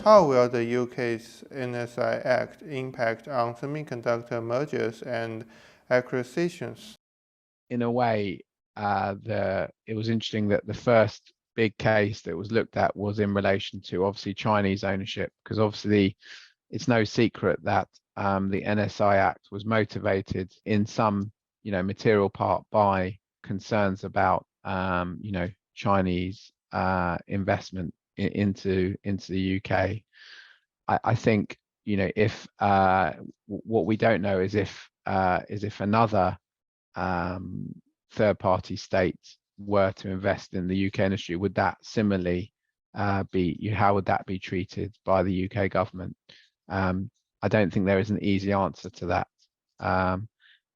How will the UK's NSIAct impact on semiconductor mergers and acquisitions? In a way, it was interesting that the first big case that was looked at was in relation to obviously Chinese ownership, because obviously it's no secret that the NSIAct was motivated in some, material part by concerns about, Chinese investment into the UK. I think, if what we don't know is if another third-party state were to invest in the UK industry, would that similarly how would that be treated by the UK government? I don't think there is an easy answer to that.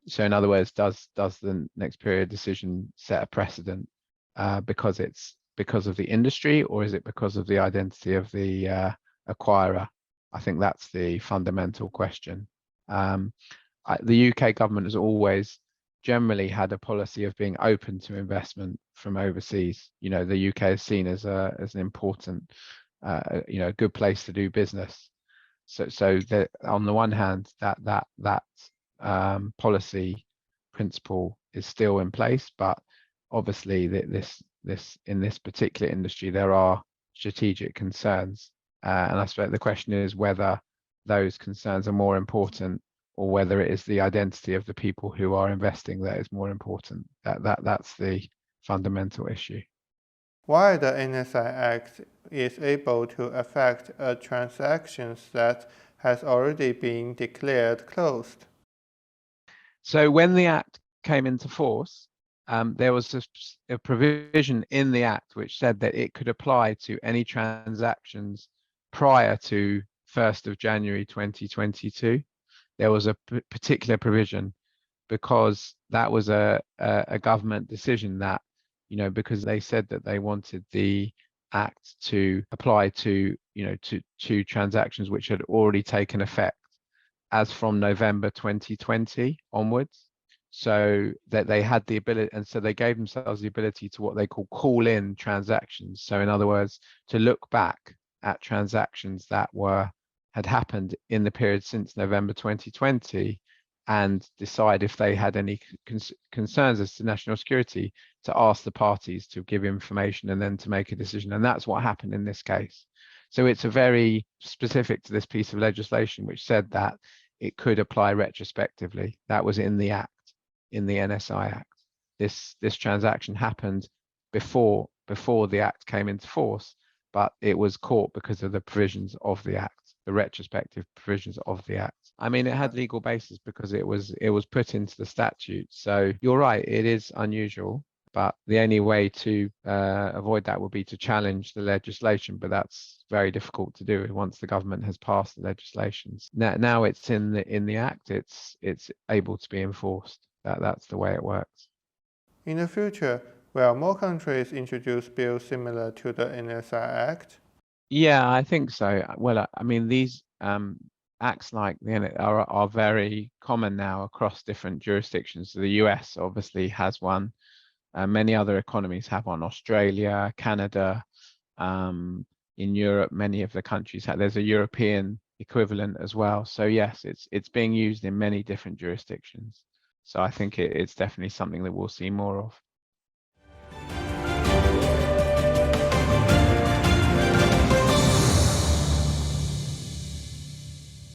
So in other words, does the next period decision set a precedent because of the industry, or is it because of the identity of the acquirer? I think that's the fundamental question. The UK government has always generally had a policy of being open to investment from overseas. The UK is seen as an important, a good place to do business. So that on the one hand, that policy principle is still in place, but obviously in this particular industry there are strategic concerns, and I suppose the question is whether those concerns are more important, or whether it is the identity of the people who are investing that is more important. That's the fundamental issue. Why the NSIAct is able to affect a transaction that has already been declared closed? So when the Act came into force, there was a provision in the Act which said that it could apply to any transactions prior to 1st of January 2022. There was a particular provision because that was a government decision that, because they said that they wanted the Act to apply to, to transactions which had already taken effect as from November 2020 onwards. So that they had the ability, and so they gave themselves the ability to what they call in transactions. So in other words, to look back at transactions that had happened in the period since November 2020 and decide if they had any concerns as to national security, to ask the parties to give information and then to make a decision. And that's what happened in this case. So it's a very specific to this piece of legislation which said that it could apply retrospectively. That was in the Act, in the NSIAct. This transaction happened before the Act came into force, but it was caught because of the provisions of the Act, the retrospective provisions of the Act. I mean, it had legal basis because it was put into the statute. So you're right, it is unusual, but the only way to avoid that would be to challenge the legislation, but that's very difficult to do once the government has passed the legislations. Now it's in the Act, it's able to be enforced. That's the way it works. In the future, will more countries introduce bills similar to the NSIAct? Yeah, I think so. Well, I mean, these acts like the are very common now across different jurisdictions. So the US obviously has one. Many other economies have one. Australia, Canada, in Europe, many of the countries have. There's a European equivalent as well. So yes, it's being used in many different jurisdictions. So I think it's definitely something that we'll see more of.